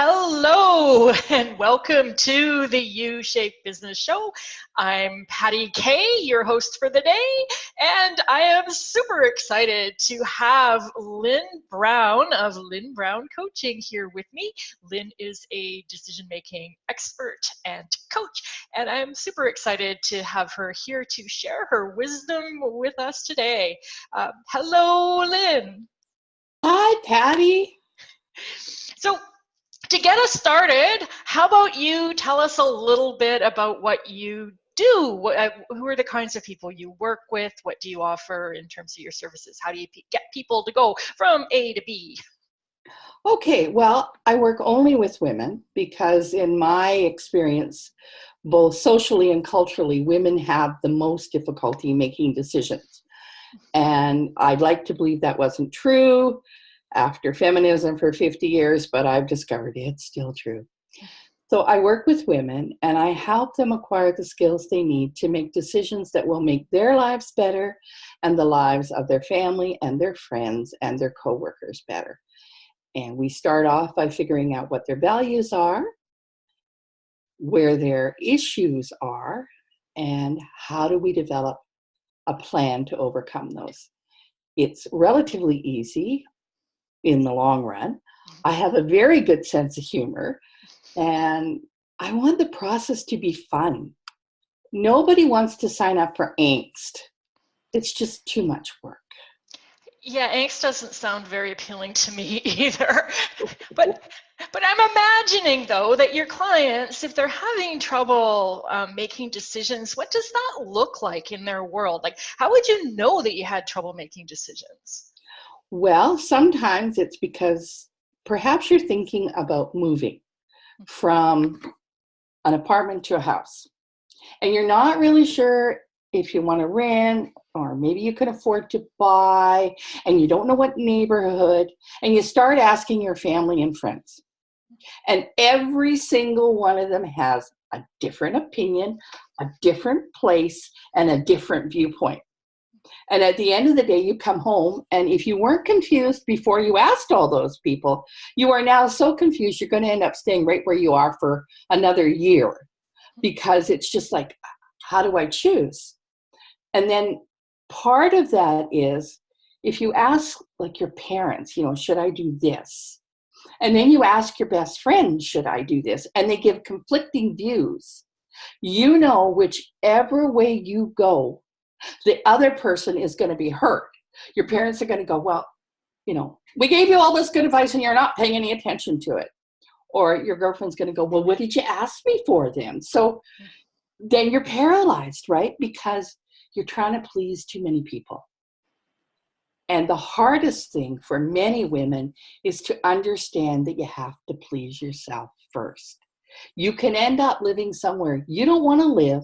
Hello and welcome to the U-Shaped Business Show. I'm Patty Kay, your host for the day, and I am super excited to have Lynne Brown of Lynne Brown Coaching here with me. Lynne is a decision-making expert and coach, and I'm super excited to have her here to share her wisdom with us today. Hello, Lynne. Hi, Patty. So, to get us started, how about you tell us a little bit about what you do? Who are the kinds of people you work with? What do you offer in terms of your services? How do you get people to go from A to B? Okay, well, I work only with women because in my experience, both socially and culturally, women have the most difficulty making decisions. And I'd like to believe that wasn't true after feminism for 50 years, but I've discovered it's still true. So I work with women and I help them acquire the skills they need to make decisions that will make their lives better and the lives of their family and their friends and their coworkers better. And we start off by figuring out what their values are, where their issues are, and how do we develop a plan to overcome those. It's relatively easy in the long run. I have a very good sense of humor, and I want the process to be fun. Nobody wants to sign up for angst. It's just too much work. Yeah, angst doesn't sound very appealing to me either. But I'm imagining, though, that your clients, if they're having trouble making decisions, what does that look like in their world? Like, how would you know that you had trouble making decisions? Well, sometimes it's because perhaps you're thinking about moving from an apartment to a house, and you're not really sure if you want to rent or maybe you can afford to buy, and you don't know what neighborhood, and you start asking your family and friends. And every single one of them has a different opinion, a different place, and a different viewpoint. And at the end of the day, you come home, and if you weren't confused before you asked all those people, you are now so confused you're going to end up staying right where you are for another year, because it's just like, how do I choose? And then part of that is if you ask like your parents, should I do this? And then you ask your best friend, should I do this? And they give conflicting views. Whichever way you go, the other person is going to be hurt. Your parents are going to go, well, we gave you all this good advice and you're not paying any attention to it. Or your girlfriend's going to go, well, what did you ask me for then? So then you're paralyzed, right? Because you're trying to please too many people. And the hardest thing for many women is to understand that you have to please yourself first. You can end up living somewhere you don't want to live,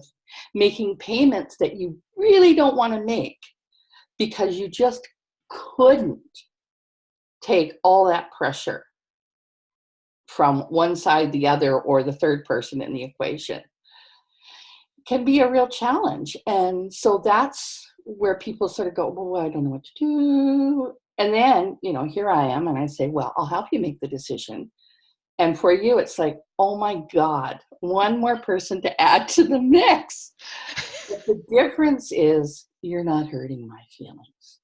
making payments that you really don't want to make because you just couldn't take all that pressure from one side, the other, or the third person in the equation. It can be a real challenge. And so that's where people sort of go, well, I don't know what to do. And then, here I am, and I say, well, I'll help you make the decision. And for you, it's like, oh my God, one more person to add to the mix. But the difference is you're not hurting my feelings.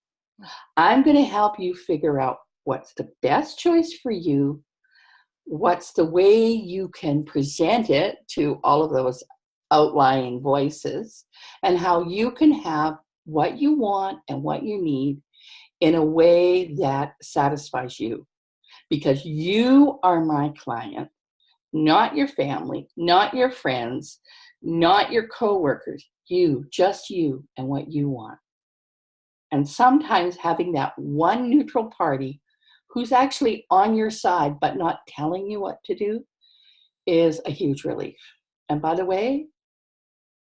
I'm going to help you figure out what's the best choice for you, what's the way you can present it to all of those outlying voices, and how you can have what you want and what you need in a way that satisfies you. Because you are my client, not your family, not your friends, not your coworkers. You, just you and what you want. And sometimes having that one neutral party who's actually on your side but not telling you what to do is a huge relief. And by the way,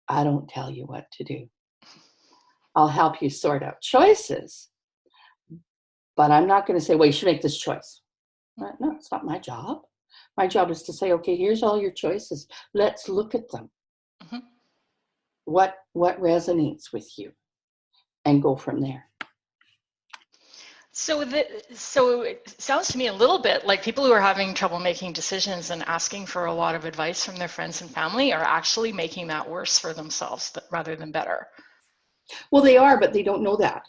I don't tell you what to do. I'll help you sort out choices, but I'm not going to say, well, you should make this choice. No, it's not my job. My job is to say, okay, here's all your choices. Let's look at them. Mm-hmm. What resonates with you? And go from there. So it sounds to me a little bit like people who are having trouble making decisions and asking for a lot of advice from their friends and family are actually making that worse for themselves rather than better. Well, they are, but they don't know that.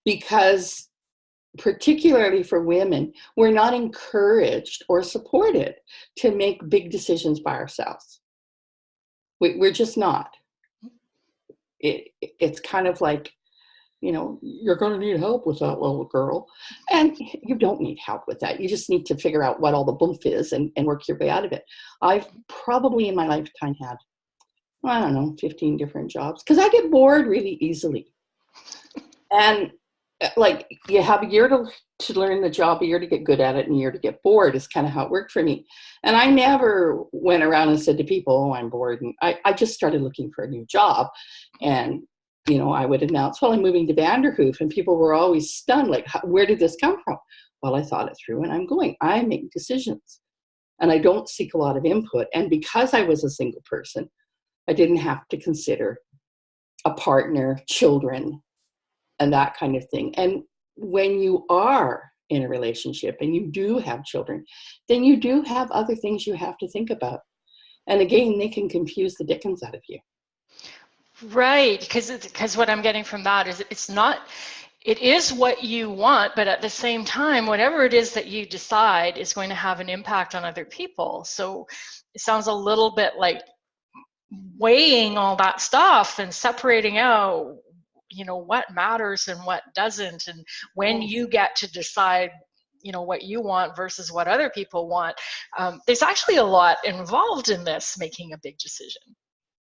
Because particularly for women, we're not encouraged or supported to make big decisions by ourselves. We're just not. It's kind of like, you're going to need help with that, little girl. And you don't need help with that. You just need to figure out what all the boomph is and work your way out of it. I've probably in my lifetime had, I don't know, 15 different jobs because I get bored really easily. And like you have a year to learn the job, a year to get good at it, and a year to get bored is kind of how it worked for me. And I never went around and said to people, oh, I'm bored. And I just started looking for a new job. And I would announce, well, I'm moving to Vanderhoof, and people were always stunned, like, where did this come from? Well, I thought it through, and I'm going. I make decisions, and I don't seek a lot of input. And because I was a single person, I didn't have to consider a partner, children, and that kind of thing. And when you are in a relationship and you do have children, then you do have other things you have to think about. And again, they can confuse the dickens out of you. Right, because what I'm getting from that is it is what you want, but at the same time, whatever it is that you decide is going to have an impact on other people. So it sounds a little bit like weighing all that stuff and separating out, what matters and what doesn't, and when you get to decide what you want versus what other people want. There's actually a lot involved in this, making a big decision.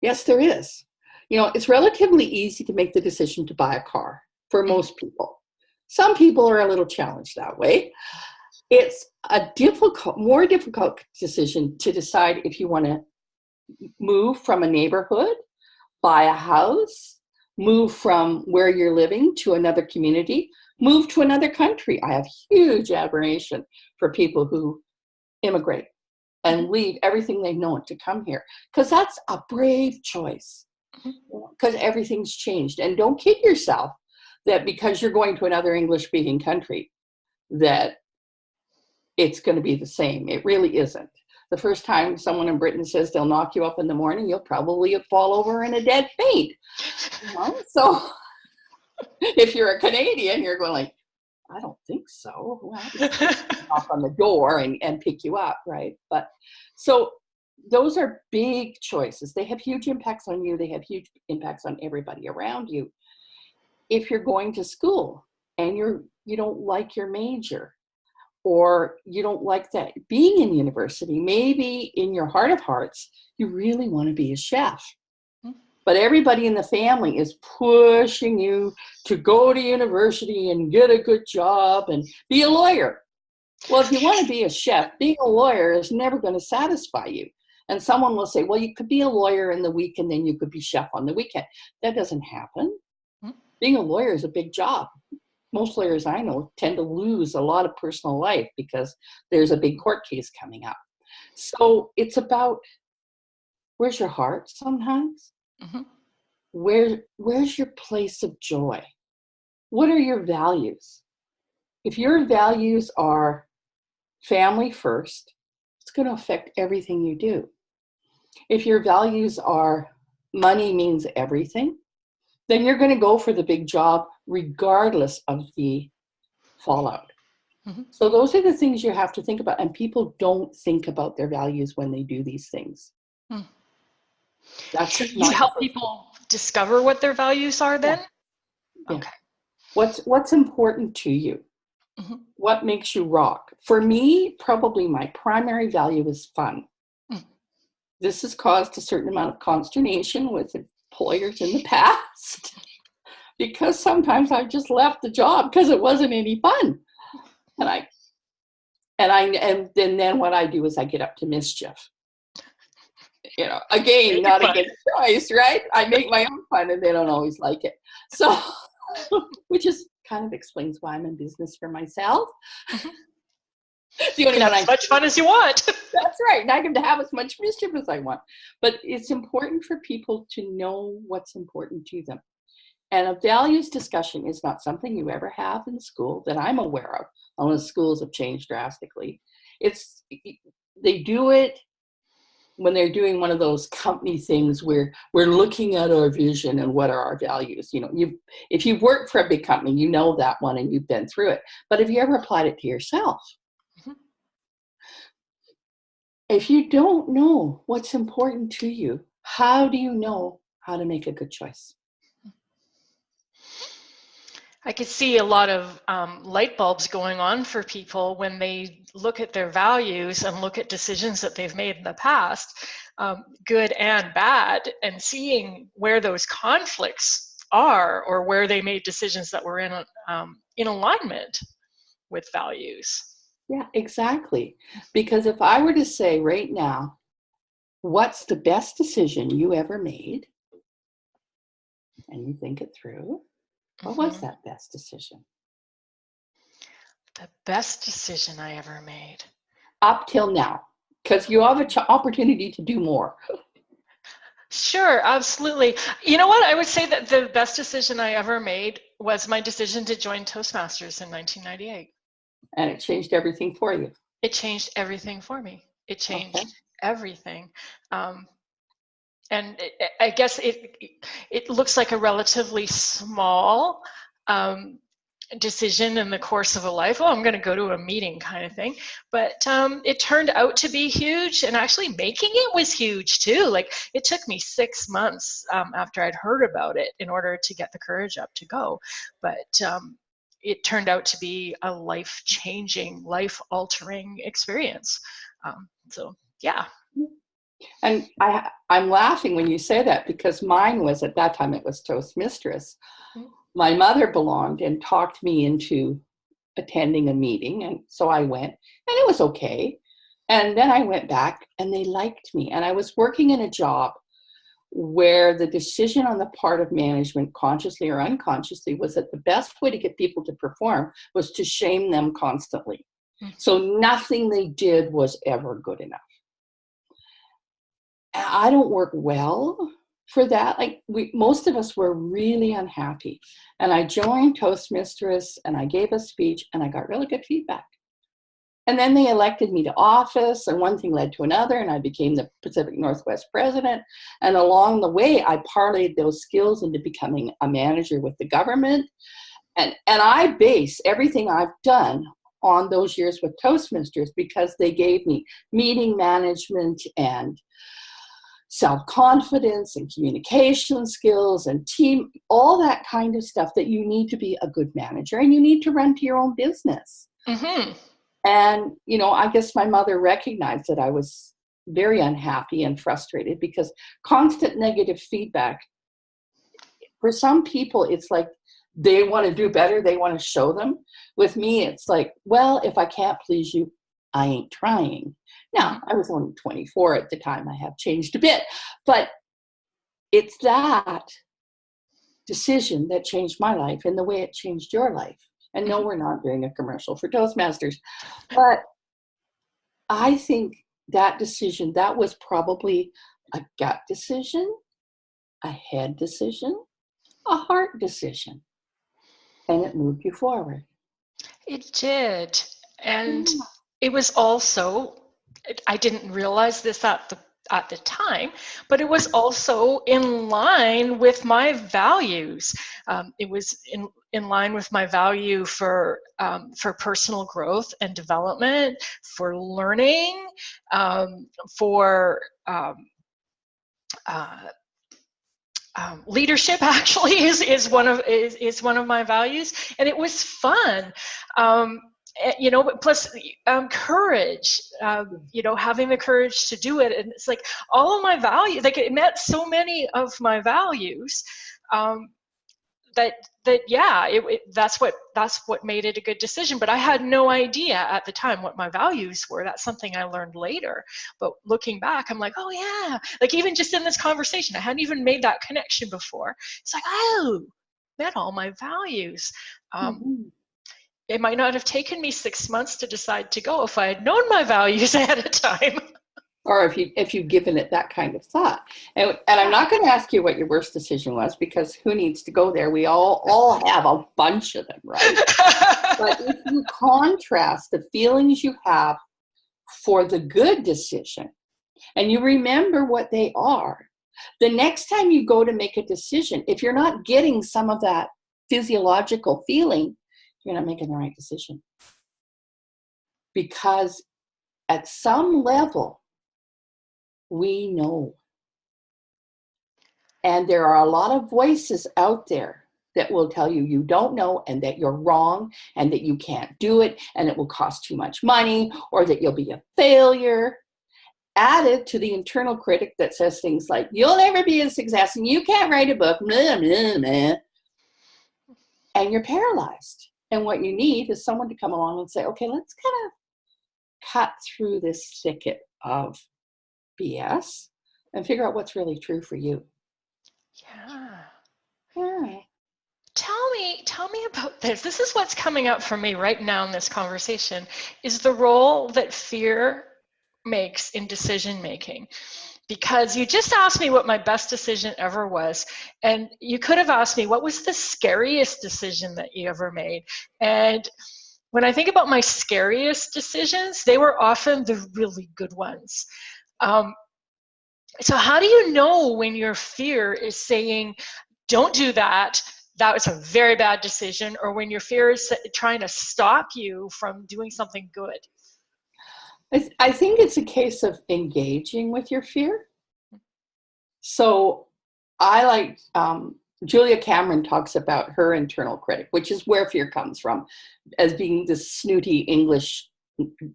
Yes, there is. It's relatively easy to make the decision to buy a car for most people. Some people are a little challenged that way. It's a more difficult decision to decide if you want to move from a neighborhood, buy a house, move from where you're living to another community, move to another country. I have huge admiration for people who immigrate and leave everything they've known to come here, because that's a brave choice, because everything's changed. And don't kid yourself that because you're going to another English-speaking country that it's going to be the same. It really isn't. The first time someone in Britain says they'll knock you up in the morning, you'll probably fall over in a dead faint. So if you're a Canadian, you're going like, I don't think so. Well, knock on the door and pick you up, right? But so those are big choices. They have huge impacts on you. They have huge impacts on everybody around you. If you're going to school and you don't like your major, or you don't like that being in university, maybe in your heart of hearts, you really want to be a chef. But everybody in the family is pushing you to go to university and get a good job and be a lawyer. Well, if you want to be a chef, being a lawyer is never going to satisfy you. And someone will say, well, you could be a lawyer in the week and then you could be chef on the weekend. That doesn't happen. Being a lawyer is a big job. Most lawyers I know tend to lose a lot of personal life because there's a big court case coming up. So it's about, where's your heart sometimes? Where's your place of joy? What are your values? If your values are family first, it's going to affect everything you do. If your values are money means everything, then you're going to go for the big job regardless of the fallout. So those are the things you have to think about. And people don't think about their values when they do these things. So you help people discover what their values are then? Yeah. Okay. What's important to you? What makes you rock? For me, probably my primary value is fun. This has caused a certain amount of consternation with employers in the past because sometimes I've just left the job because it wasn't any fun. And then what I do is I get up to mischief. Again, not against choice, right? I make my own fun and they don't always like it. So, which is kind of explains why I'm in business for myself. The only one as much fun as you want. That's right. And I can have as much mischief as I want. But it's important for people to know what's important to them. And a values discussion is not something you ever have in school that I'm aware of, unless schools have changed drastically. They do it when they're doing one of those company things where we're looking at our vision and what are our values. If you work for a big company, you know that one and you've been through it. But have you ever applied it to yourself? Mm-hmm. If you don't know what's important to you, how do you know how to make a good choice? I could see a lot of light bulbs going on for people when they look at their values and look at decisions that they've made in the past, good and bad, and seeing where those conflicts are or where they made decisions that were in alignment with values. Yeah, exactly. Because if I were to say right now, what's the best decision you ever made? And you think it through. What was that best decision? The best decision I ever made. Up till now, because you have an opportunity to do more. Sure, absolutely. You know what? I would say that the best decision I ever made was my decision to join Toastmasters in 1998. And it changed everything for you. It changed everything for me. It changed everything. And I guess it looks like a relatively small decision in the course of a life. Oh, I'm going to go to a meeting kind of thing. But it turned out to be huge, and actually making it was huge too. Like, it took me 6 months after I'd heard about it in order to get the courage up to go. But it turned out to be a life-changing, life-altering experience. So, yeah. And I'm laughing when you say that, because mine was, at that time, it was Toastmistress. Mm-hmm. My mother belonged and talked me into attending a meeting. And so I went, and it was okay. And then I went back and they liked me. And I was working in a job where the decision on the part of management, consciously or unconsciously, was that the best way to get people to perform was to shame them constantly. Mm-hmm. So nothing they did was ever good enough. I don't work well for that. Like, most of us were really unhappy. And I joined Toastmistress and I gave a speech and I got really good feedback. And then they elected me to office, and one thing led to another, and I became the Pacific Northwest president. And along the way, I parlayed those skills into becoming a manager with the government. And I base everything I've done on those years with Toastmasters, because they gave me meeting management and self-confidence and communication skills and team, all that kind of stuff that you need to be a good manager, and you need to run to your own business. Mm-hmm. And, I guess my mother recognized that I was very unhappy and frustrated, because constant negative feedback, for some people, it's like they want to do better. They want to show them. With me, it's like, well, if I can't please you, I ain't trying. Now, I was only 24 at the time. I have changed a bit. But it's that decision that changed my life in the way it changed your life. And no, we're not doing a commercial for Toastmasters. But I think that decision, that was probably a gut decision, a head decision, a heart decision. And it moved you forward. It did. And it was also, I didn't realize this at the time, but it was also in line with my values. It was in line with my value for personal growth and development, for learning, for leadership. Actually, is one of my values, and it was fun. Plus courage, having the courage to do it. And it's like all of my values, like, it met so many of my values, that's what made it a good decision. But I had no idea at the time what my values were. That's something I learned later. But looking back, I'm like, oh yeah, like, even just in this conversation, I hadn't even made that connection before. It's like, oh, met all my values. It might not have taken me 6 months to decide to go if I had known my values ahead of time. or if you've given it that kind of thought. And I'm not going to ask you what your worst decision was, because who needs to go there? We all have a bunch of them, right? But if you contrast the feelings you have for the good decision, and you remember what they are, the next time you go to make a decision, if you're not getting some of that physiological feeling, you're not making the right decision. Because at some level, we know. And there are a lot of voices out there that will tell you you don't know, and that you're wrong, and that you can't do it, and it will cost too much money, or that you'll be a failure. Added to the internal critic that says things like, you'll never be a success, and you can't write a book, blah, blah, blah. And you're paralyzed. And what you need is someone to come along and say, okay, let's kind of cut through this thicket of BS and figure out what's really true for you. Yeah. Tell me about this. This is what's coming up for me right now in this conversation, is the role that fear makes in decision making. Because you just asked me what my best decision ever was, and you could have asked me what was the scariest decision that you ever made. And when I think about my scariest decisions, they were often the really good ones. So how do you know when your fear is saying, don't do that, that was a very bad decision, or when your fear is trying to stop you from doing something good? I think it's a case of engaging with your fear. So I like, Julia Cameron talks about her internal critic, which is where fear comes from, as being this snooty English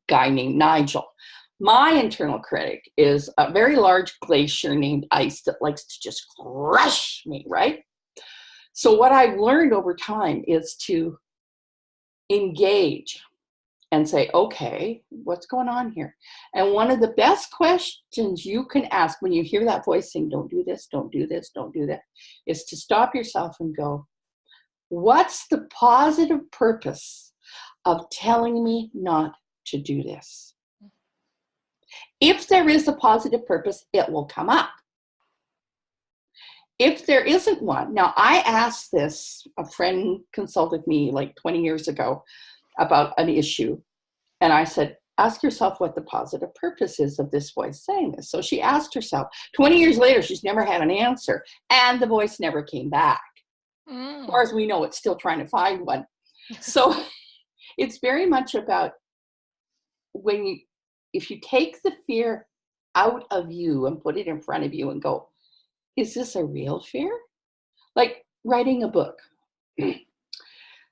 guy named Nigel. My internal critic is a very large glacier named Ice that likes to just crush me, right? So what I've learned over time is to engage and say, okay, what's going on here? And one of the best questions you can ask when you hear that voice saying, don't do this, don't do this, don't do that, is to stop yourself and go, what's the positive purpose of telling me not to do this? If there is a positive purpose, it will come up. If there isn't one, now I asked this, a friend consulted me like 20 years ago about an issue. And I said, ask yourself what the positive purpose is of this voice saying this. So she asked herself. 20 years later, she's never had an answer. And the voice never came back. As far as we know, it's still trying to find one. So it's very much about if you take the fear out of you and put it in front of you and go, is this a real fear? Like writing a book.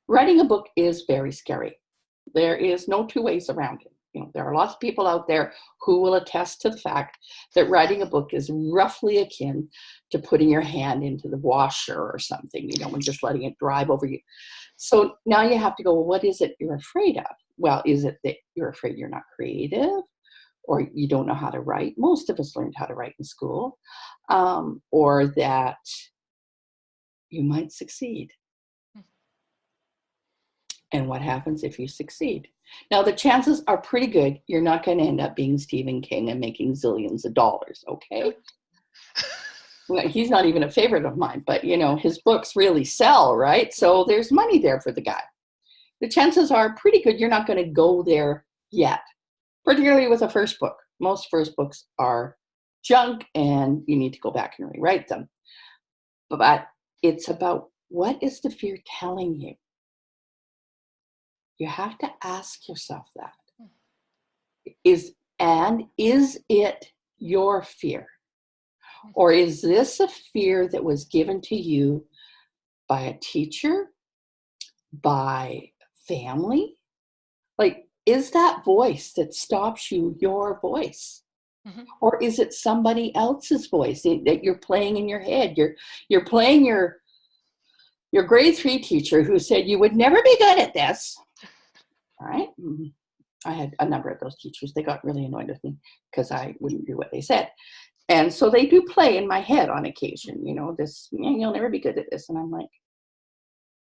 Writing a book is very scary. There is no two ways around it. You know, there are lots of people out there who will attest to the fact that writing a book is roughly akin to putting your hand into the washer or something, you know, and just letting it drive over you. So now you have to go, well, what is it you're afraid of? Well, is it that you're afraid you're not creative, or you don't know how to write? Most of us learned how to write in school, or that you might succeed. And what happens if you succeed? Now, the chances are pretty good you're not going to end up being Stephen King and making zillions of dollars, okay? Well, he's not even a favorite of mine, but, you know, his books really sell, right? So there's money there for the guy. The chances are pretty good you're not going to go there yet, particularly with a first book. Most first books are junk, and you need to go back and rewrite them. But it's about, what is the fear telling you? You have to ask yourself that. Is it your fear? Or is this a fear that was given to you by a teacher, by family? Like, is that voice that stops you your voice? Mm-hmm. Or is it somebody else's voice that you're playing in your head? You're playing your grade 3 teacher who said you would never be good at this. All right. Mm-hmm. I had a number of those teachers. They got really annoyed with me because I wouldn't do what they said. And so they do play in my head on occasion, you know, this, you'll never be good at this. And I'm like,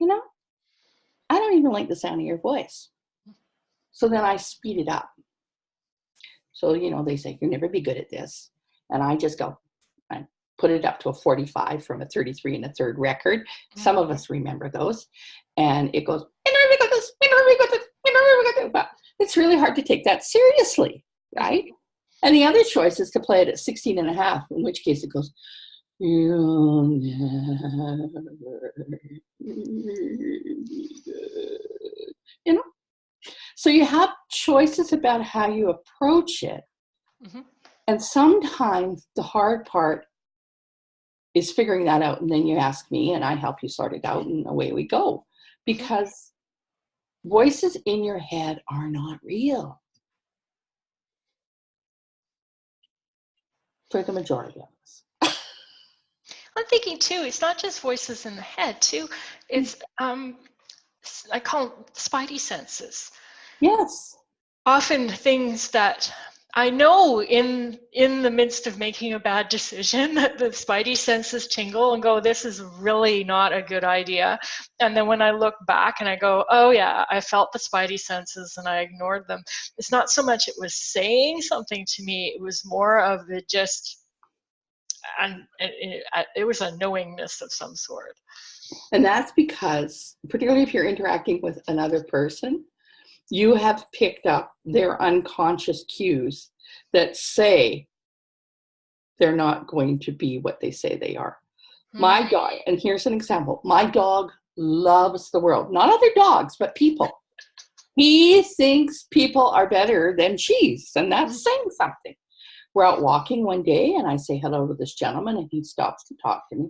you know, I don't even like the sound of your voice. So then I speed it up. So, they say, you'll never be good at this. And I just go, I put it up to a 45 from a 33 and a third record. Some of us remember those. And it goes, but it's really hard to take that seriously, right? And the other choice is to play it at 16 and a half, in which case it goes, you'll never be good. So you have choices about how you approach it. And sometimes the hard part is figuring that out. And then you ask me and I help you sort it out and away we go. Because voices in your head are not real. For the majority of us. I'm thinking too, it's not just voices in the head too. It's, I call them spidey senses. Yes. Often things that I know in the midst of making a bad decision that the spidey senses tingle and go, this is really not a good idea. And then when I look back and I go, oh yeah, I felt the spidey senses and I ignored them. It's not so much it was saying something to me, it was more of it just, and it was a knowingness of some sort. And that's because, particularly if you're interacting with another person, you have picked up their unconscious cues that say they're not going to be what they say they are. My dog, and here's an example, my dog loves the world. Not other dogs, but people. He thinks people are better than cheese, and that's saying something. We're out walking one day, and I say hello to this gentleman, and he stops to talk to me.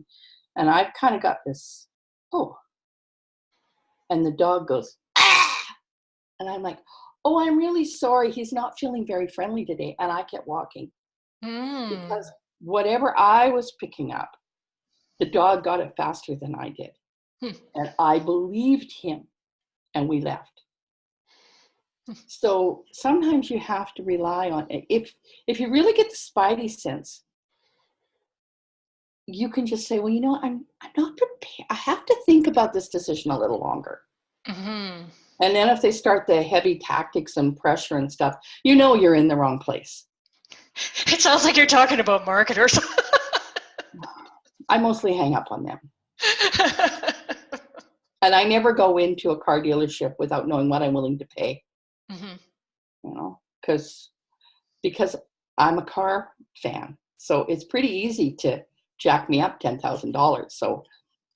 And I've kind of got this, oh. And the dog goes, ah! And I'm like, oh, I'm really sorry. He's not feeling very friendly today. And I kept walking. Because whatever I was picking up, the dog got it faster than I did. And I believed him. And we left. So sometimes you have to rely on it. If you really get the spidey sense, you can just say, well, I'm not prepared. I have to think about this decision a little longer. And then if they start the heavy tactics and pressure and stuff, you're in the wrong place. It sounds like you're talking about marketers. I mostly hang up on them. And I never go into a car dealership without knowing what I'm willing to pay. Because I'm a car fan. So it's pretty easy to jack me up $10,000. So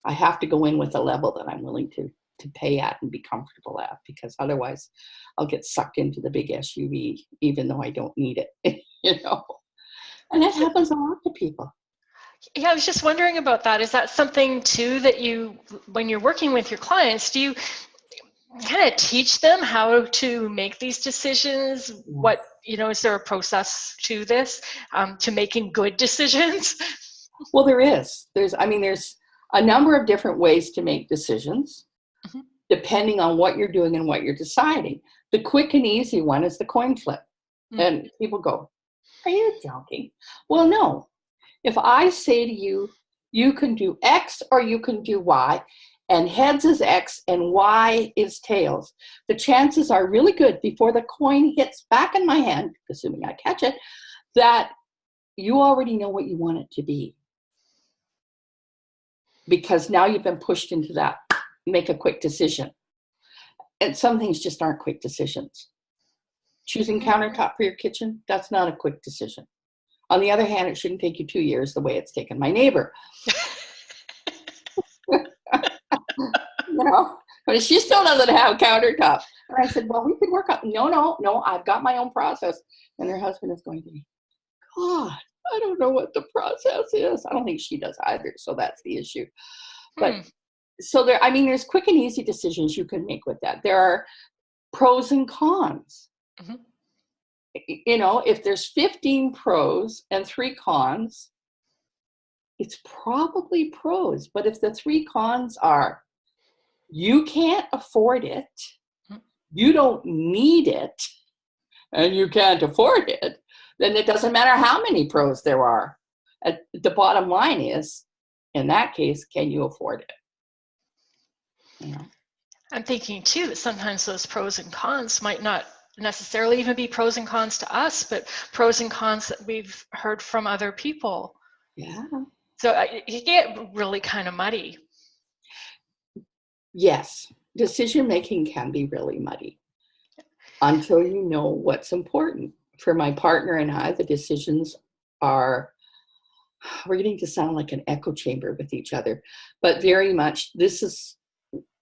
I have to go in with a level that I'm willing to pay at and be comfortable at, because otherwise I'll get sucked into the big SUV, even though I don't need it, And that happens a lot to people. Yeah, I was just wondering about that. Is that something too that when you're working with your clients, do you kind of teach them how to make these decisions? What, is there a process to this, to making good decisions? Well, there is. There's a number of different ways to make decisions, depending on what you're doing and what you're deciding. The quick and easy one is the coin flip. And people go, are you joking? Well, no. If I say to you, you can do X or you can do Y, and heads is X and Y is tails, the chances are really good before the coin hits back in my hand, assuming I catch it, that you already know what you want it to be. Because now you've been pushed into that, make a quick decision. And some things just aren't quick decisions. Choosing countertop for your kitchen, that's not a quick decision. On the other hand, it shouldn't take you 2 years the way it's taken my neighbor. She still doesn't have countertop. And I said, well, we could work on, no, I've got my own process. And her husband is going to me, God, I don't know what the process is. I don't think she does either. So that's the issue. But so there's quick and easy decisions you can make with that. There are pros and cons. If there's 15 pros and 3 cons, it's probably pros. But if the 3 cons are, you can't afford it, you don't need it, and you can't afford it, then it doesn't matter how many pros there are. The bottom line is, in that case, can you afford it? I'm thinking too that sometimes those pros and cons might not necessarily even be pros and cons to us, but pros and cons that we've heard from other people. Yeah. So you get really kind of muddy. Yes, decision making can be really muddy until you know what's important. For my partner and I, the decisions are, we're getting to sound like an echo chamber with each other, but very much this is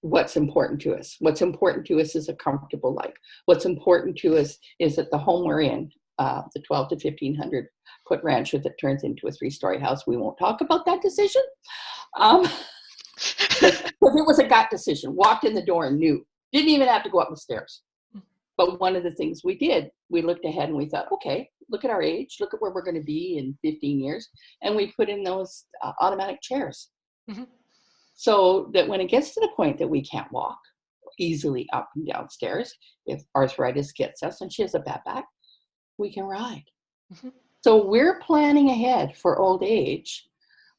what's important to us. What's important to us is a comfortable life. What's important to us is that the home we're in, the 12 to 1,500 foot rancher that turns into a 3-story house. We won't talk about that decision. Because it was a gut decision. Walked in the door and knew. Didn't even have to go up the stairs. But one of the things we did, we looked ahead and we thought, okay, look at our age. Look at where we're going to be in 15 years. And we put in those automatic chairs. Mm-hmm. So that when it gets to the point that we can't walk easily up and down stairs, if arthritis gets us and she has a bad back, we can ride. Mm-hmm. So we're planning ahead for old age.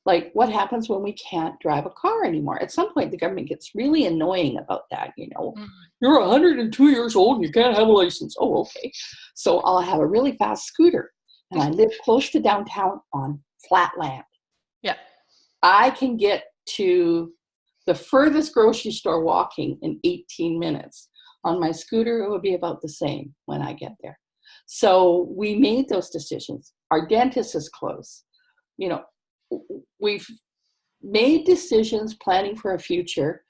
Like, what happens when we can't drive a car anymore? At some point, the government gets really annoying about that, you know. Mm-hmm. You're 102 years old and you can't have a license. Oh, okay. So I'll have a really fast scooter. And I live close to downtown on flat land. Yeah. I can get to the furthest grocery store walking in 18 minutes. On my scooter, it would be about the same when I get there. So we made those decisions. Our dentist is close. You know, we've made decisions planning for a future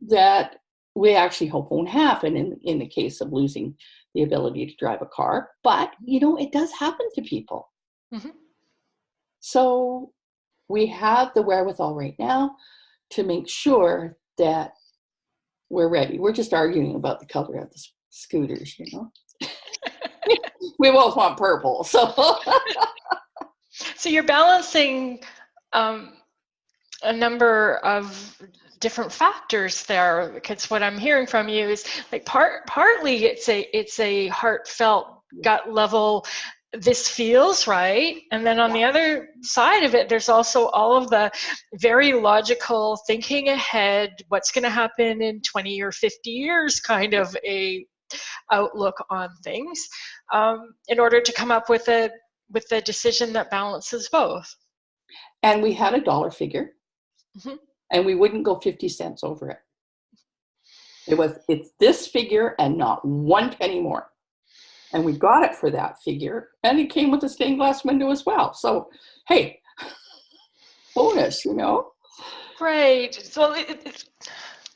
that we actually hope won't happen in the case of losing the ability to drive a car. But, you know, it does happen to people. Mm-hmm. So we have the wherewithal right now to make sure that we're ready. We're just arguing about the color of the scooters, you know. We both want purple, so. So you're balancing a number of different factors there, because what I'm hearing from you is like partly it's a heartfelt gut level, this feels right, and then on the other side of it, there's also all of the very logical thinking ahead, what's going to happen in 20 or 50 years kind of a outlook on things, in order to come up with a decision that balances both. And we had a dollar figure, mm-hmm. and we wouldn't go 50 cents over it. It's this figure and not 1 penny more. And we got it for that figure, and it came with a stained glass window as well. So, hey, bonus, you know? Right. So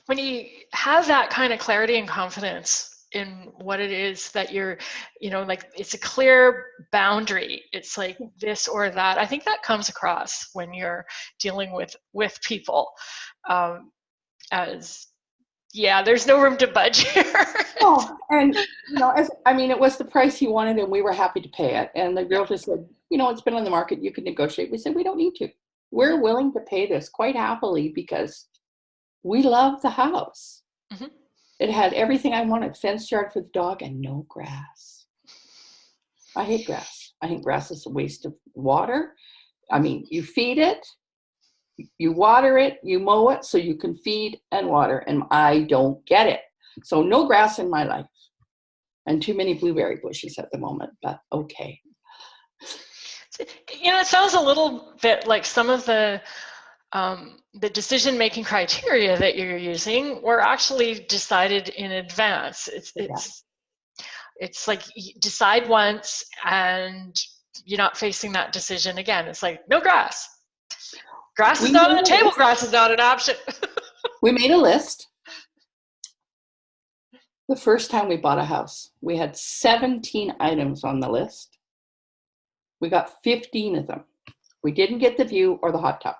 when you have that kind of clarity and confidence in what it is that you're, you know, like it's a clear boundary. It's like this or that. I think that comes across when you're dealing with people as, yeah, there's no room to budge here. Oh, and, you know, it was the price he wanted and we were happy to pay it. And the girl just said, you know, it's been on the market. You can negotiate. We said, we don't need to. We're willing to pay this quite happily because we love the house. Mm-hmm. It had everything I wanted, fenced yard for the dog and no grass. I hate grass. I think grass is a waste of water. I mean, you feed it, you water it, you mow it so you can feed and water, and I don't get it. So no grass in my life and too many blueberry bushes at the moment, but okay. You know, it sounds a little bit like some of the decision-making criteria that you're using were actually decided in advance. It's like you decide once and you're not facing that decision again. It's like, no grass. Grass is not on the table. Grass is not an option. We made a list. The first time we bought a house, we had 17 items on the list. We got 15 of them. We didn't get the view or the hot tub.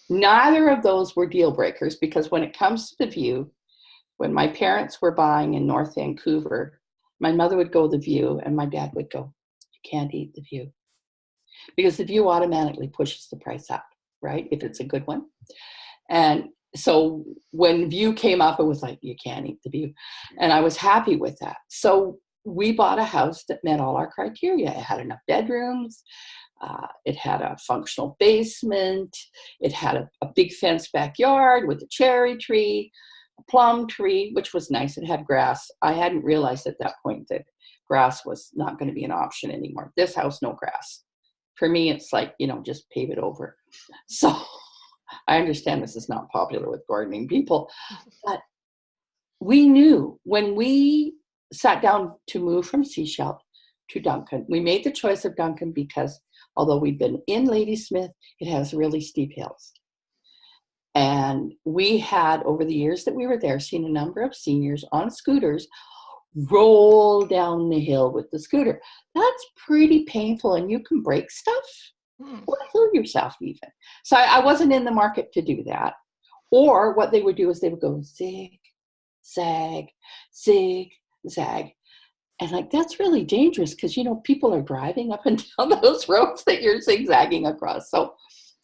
Neither of those were deal breakers because when it comes to the view, when my parents were buying in North Vancouver, my mother would go the view and my dad would go, you can't eat the view. Because the view automatically pushes the price up, right? If it's a good one. And so when view came up, it was like, you can't eat the view. And I was happy with that. So we bought a house that met all our criteria. It had enough bedrooms. It had a functional basement. It had a big fenced backyard with a cherry tree, plum tree, which was nice. It had grass. I hadn't realized at that point that grass was not going to be an option anymore. This house, no grass. For me, it's like, just pave it over. So I understand this is not popular with gardening people, but we knew when we sat down to move from Seashell to Duncan, we made the choice of Duncan because although we've been in Ladysmith, it has really steep hills. And we had, over the years that we were there, seen a number of seniors on scooters roll down the hill with the scooter. That's pretty painful, and you can break stuff or kill yourself even. So I wasn't in the market to do that. Or what they would do is they would go zig, zag, zig, zag. And like, that's really dangerous because, people are driving up and down those roads that you're zigzagging across. So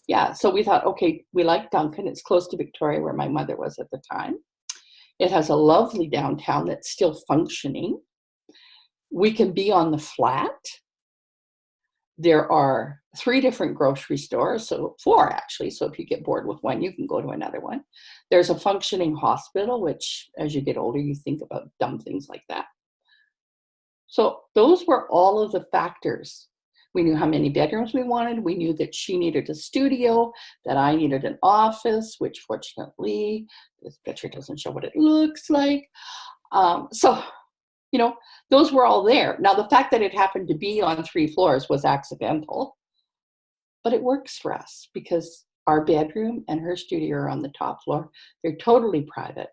yeah, so we thought, okay, we like Duncan. It's close to Victoria where my mother was at the time. It has a lovely downtown that's still functioning. We can be on the flat. There are 3 different grocery stores, so 4 actually. So if you get bored with one, you can go to another one. There's a functioning hospital, which as you get older, you think about dumb things like that. So those were all of the factors. We knew how many bedrooms we wanted. We knew that she needed a studio, that I needed an office, which fortunately, this picture doesn't show what it looks like. So, those were all there. Now, the fact that it happened to be on 3 floors was accidental, but it works for us because our bedroom and her studio are on the top floor. They're totally private.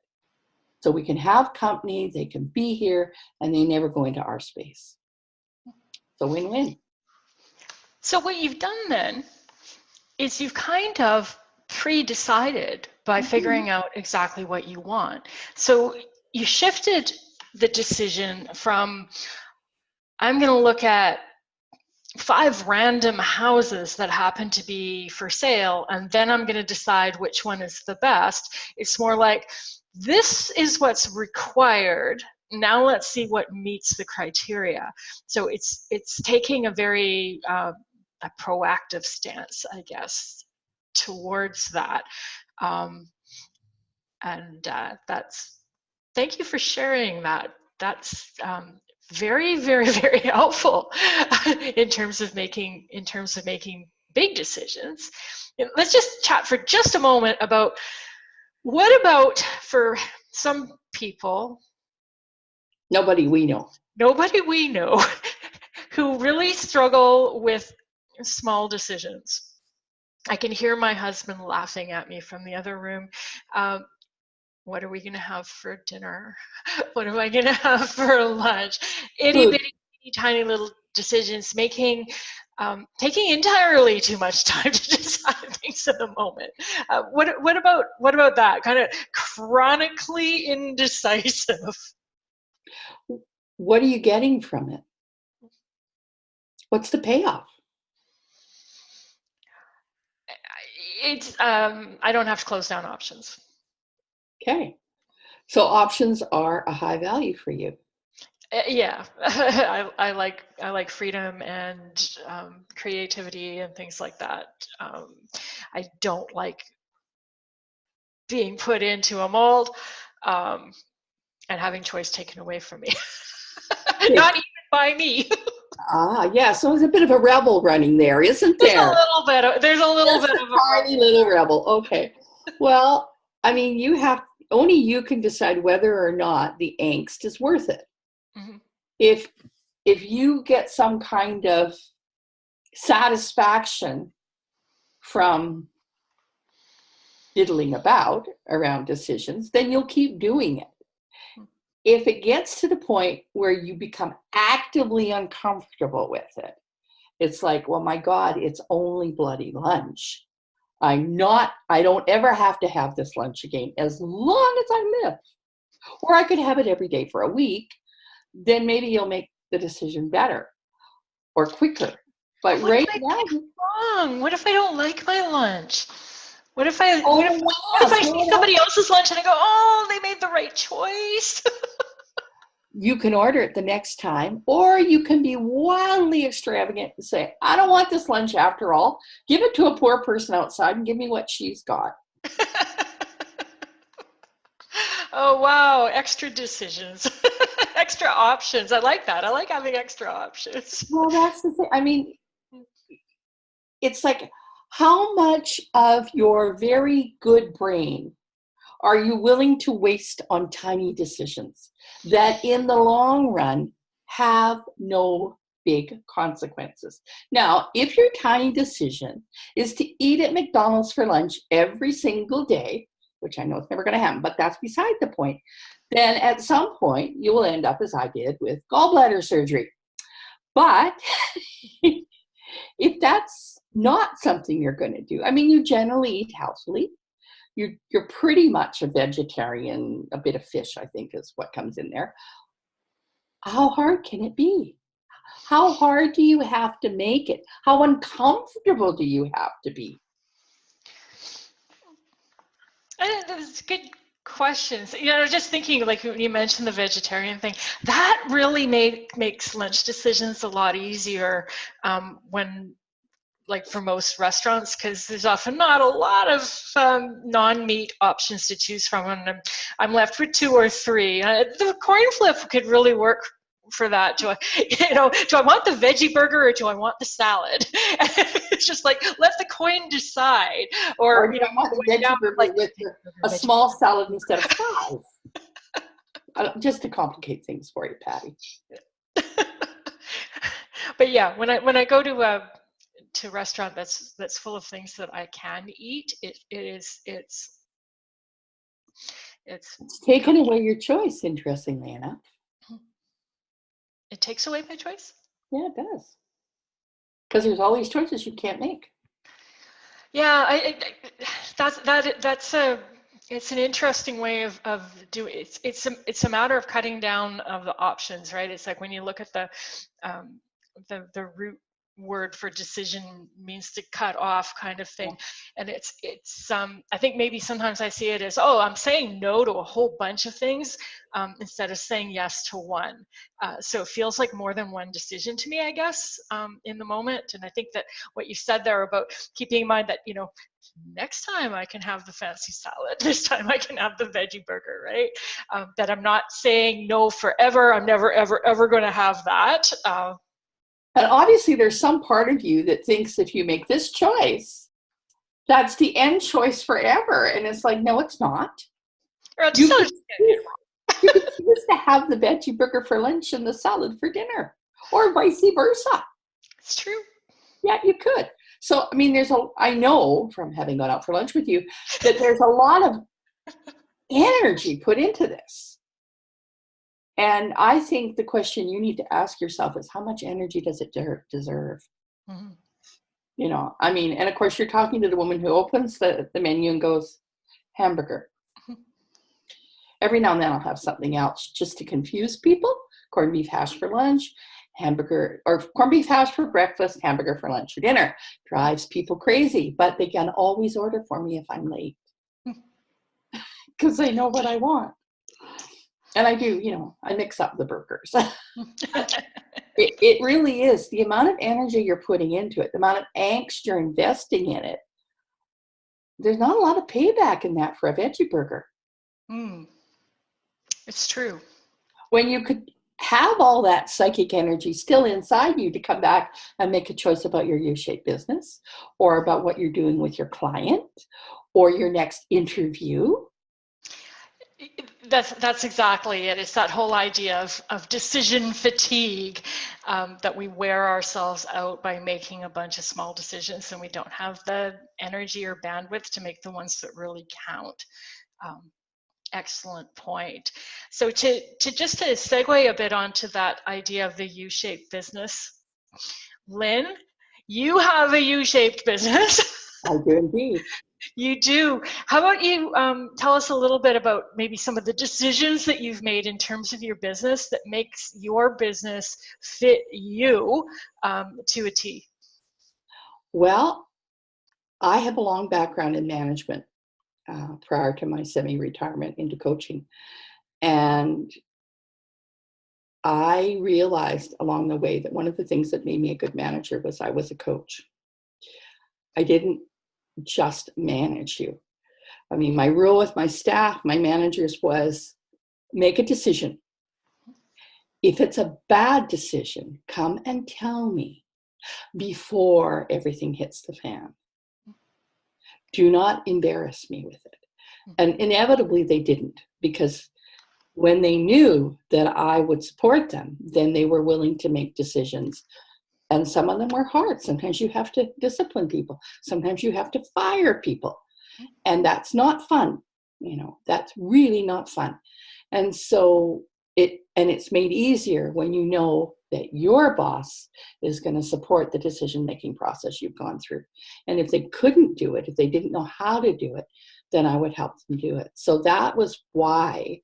So we can have company, they can be here, and they never go into our space. So win-win. So what you've done then is you've kind of pre-decided by figuring out exactly what you want. So you shifted the decision from, I'm going to look at 5 random houses that happen to be for sale, and then I'm going to decide which one is the best. It's more like, this is what's required. Now let's see what meets the criteria. So it's taking a very a proactive stance, I guess, towards that. That's, thank you for sharing that. That's very, very, very helpful in terms of making big decisions. Let's just chat for just a moment about what about for some people. Nobody we know who really struggle with small decisions. I can hear my husband laughing at me from the other room. What are we going to have for dinner? What am I going to have for lunch? Itty bitty tiny little decisions, taking entirely too much time to decide things at the moment. What about that kind of chronically indecisive? What are you getting from it? What's the payoff? It's I don't have to close down options. Okay, so options are a high value for you. Yeah, I like freedom and creativity and things like that. I don't like being put into a mold and having choice taken away from me. Not even by me. Yeah, so there's a bit of a rebel running there, isn't there? There's a little bit of a tiny little rebel. Okay. Well, I mean, only you can decide whether or not the angst is worth it. Mm-hmm. If you get some kind of satisfaction from diddling about around decisions, then you'll keep doing it. If it gets to the point where you become actively uncomfortable with it, it's like, well, my God, it's only bloody lunch. I don't ever have to have this lunch again as long as I live. Or I could have it every day for a week. Then maybe you'll make the decision better or quicker. But right now, wrong. What if I don't like my lunch? What if I see somebody else's lunch and I go, oh, they made the right choice? You can order it the next time, or you can be wildly extravagant and say, I don't want this lunch after all. Give it to a poor person outside and give me what she's got. Oh, wow. Extra decisions, extra options. I like that. I like having extra options. Well, that's the thing. I mean, it's like, how much of your very good brain are you willing to waste on tiny decisions that in the long run have no big consequences? Now, if your tiny decision is to eat at McDonald's for lunch every single day, which I know it's never going to happen, but that's beside the point, then at some point you will end up, as I did, with gallbladder surgery. But if that's not something you're going to do, I mean, you generally eat healthily. You're pretty much a vegetarian, a bit of fish, I think, is what comes in there. How hard can it be? How hard do you have to make it? How uncomfortable do you have to be? That's good questions. You know, just thinking, like when you mentioned the vegetarian thing, that really makes lunch decisions a lot easier when, like for most restaurants, because there's often not a lot of non-meat options to choose from, and I'm left with 2 or 3. The coin flip could really work for that. Do I want the veggie burger or do I want the salad? It's just like, let the coin decide. Or do I want the veggie burger like, with a small salad instead of fries? Just to complicate things for you, Patty. But yeah, when I go to a restaurant that's full of things that I can eat, it's taken away your choice, interestingly enough. It takes away my choice? Yeah, it does. Because there's all these choices you can't make. Yeah, it's an interesting way of doing it. It's a matter of cutting down of the options, right? It's like when you look at the root word for decision means to cut off kind of thing. And it's I think maybe sometimes I see it as, oh, I'm saying no to a whole bunch of things instead of saying yes to one. So it feels like more than one decision to me, I guess, in the moment. And I think that what you said there about keeping in mind that, you know, next time I can have the fancy salad, this time I can have the veggie burger, right? That I'm not saying no forever. I'm never, ever, ever going to have that. And obviously there's some part of you that thinks if you make this choice, that's the end choice forever. And it's like, no, it's not. You could choose to have the veggie burger for lunch and the salad for dinner, or vice versa. It's true. Yeah, you could. So, I mean, I know from having gone out for lunch with you that there's a lot of energy put into this. And I think the question you need to ask yourself is, how much energy does it deserve? Mm-hmm. You know, I mean, and of course you're talking to the woman who opens the menu and goes, hamburger. Mm-hmm. Every now and then I'll have something else just to confuse people. Corned beef hash for lunch, hamburger, or corned beef hash for breakfast, hamburger for lunch or dinner. Drives people crazy, but they can always order for me if I'm late. Because they know what I want. And I do, you know, I mix up the burgers. It really is. The amount of energy you're putting into it, the amount of angst you're investing in it, there's not a lot of payback in that for a veggie burger. It's true. When you could have all that psychic energy still inside you to come back and make a choice about your U-shaped business, or about what you're doing with your client, or your next interview. That's exactly it. It's that whole idea of decision fatigue, that we wear ourselves out by making a bunch of small decisions and we don't have the energy or bandwidth to make the ones that really count. Excellent point. So to segue a bit onto that idea of the U-shaped business, Lynne, you have a U-shaped business. I do indeed. You do. How about you tell us a little bit about maybe some of the decisions that you've made in terms of your business that makes your business fit you to a T? Well, I have a long background in management prior to my semi-retirement into coaching. And I realized along the way that one of the things that made me a good manager was I was a coach. I didn't just manage you. I mean, my rule with my staff, my managers, was make a decision. If it's a bad decision, come and tell me before everything hits the fan. Do not embarrass me with it. And inevitably they didn't, because when they knew that I would support them, then they were willing to make decisions. And some of them were hard. Sometimes you have to discipline people. Sometimes you have to fire people. And that's not fun. That's really not fun. And so it's made easier when you know that your boss is going to support the decision-making process you've gone through. And if they couldn't do it, if they didn't know how to do it, then I would help them do it. So that was why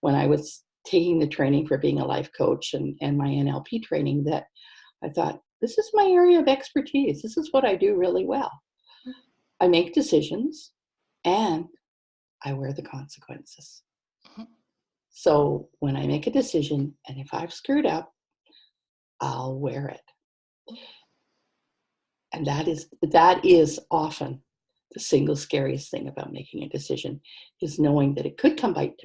when I was taking the training for being a life coach and my NLP training, that I thought, this is my area of expertise. This is what I do really well. I make decisions and I wear the consequences. So when I make a decision, and if I've screwed up, I'll wear it. And that is often the single scariest thing about making a decision, is knowing that it could come back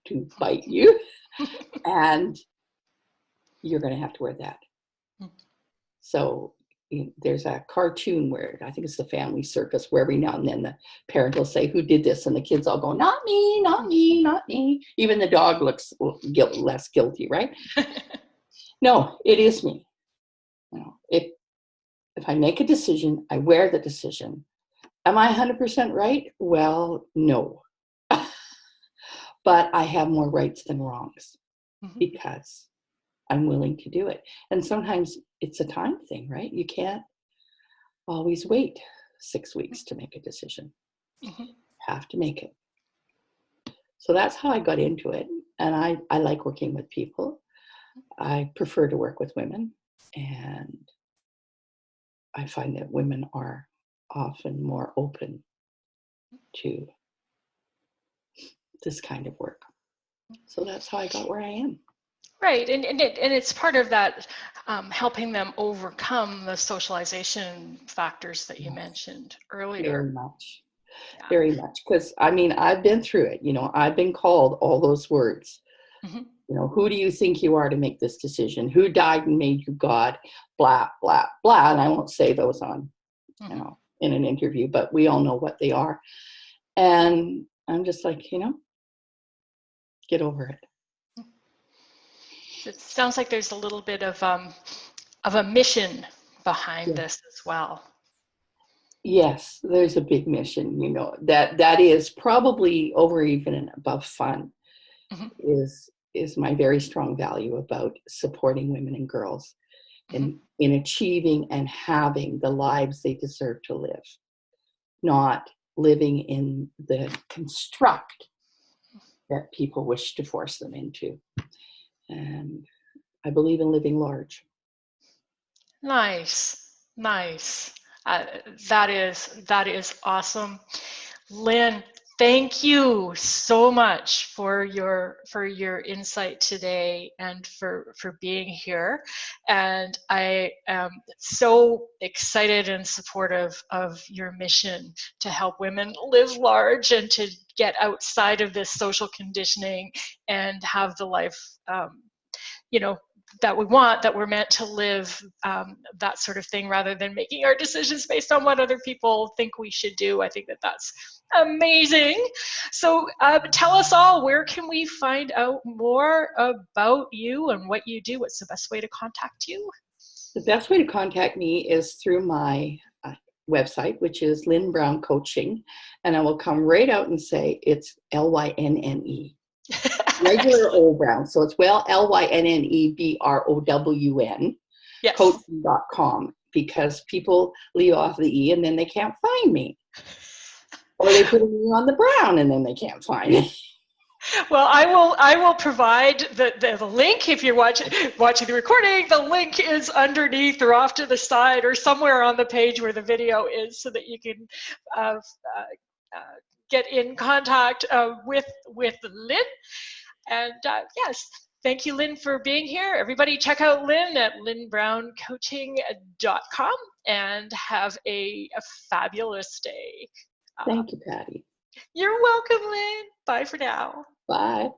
to bite you, and you're going to have to wear that. So there's a cartoon where, I think it's the Family Circus, where every now and then the parent will say, who did this? And the kids all go, not me, not me, not me. Even the dog looks less guilty, right? No, it is me. If I make a decision, I wear the decision. Am I 100% right? Well, no. But I have more rights than wrongs because I'm willing to do it. And sometimes it's a time thing, right? You can't always wait 6 weeks to make a decision. You have to make it. So that's how I got into it. And I like working with people. I prefer to work with women. And I find that women are often more open to this kind of work. So that's how I got where I am. Right, and it's part of that helping them overcome the socialization factors that you mentioned earlier. Very much. Because I've been through it. I've been called all those words. Who do you think you are to make this decision? Who died and made you God? Blah, blah, blah. And I won't say those on, in an interview, but we all know what they are. And I'm just like, get over it. It sounds like there's a little bit of a mission behind this as well. Yes, there's a big mission, that is probably over even and above fun, is my very strong value about supporting women and girls in achieving and having the lives they deserve to live, not living in the construct that people wish to force them into. And I believe in living large. Nice. That is awesome. Lynne, thank you so much for your insight today and for being here. And I am so excited and supportive of your mission to help women live large and to get outside of this social conditioning and have the life that we want, that we're meant to live, that sort of thing, rather than making our decisions based on what other people think we should do. I think that's amazing. So tell us all, where can we find out more about you and what you do? What's the best way to contact you? The best way to contact me is through my website, which is Lynne Brown Coaching. And I will come right out and say it's Lynnne. Regular old Brown. So it's LYNNEBROWN, yes. coaching.com, because people leave off the E and then they can't find me. Or they put me on the Brown and then they can't find me. Well, I will provide the link. If you're watching the recording, the link is underneath or off to the side or somewhere on the page where the video is, so that you can get in contact with Lynne. And yes, thank you, Lynne, for being here. Everybody check out Lynne at lynnebrowncoaching.com and have a fabulous day. Thank you, Patty. You're welcome, Lynne. Bye for now. Bye.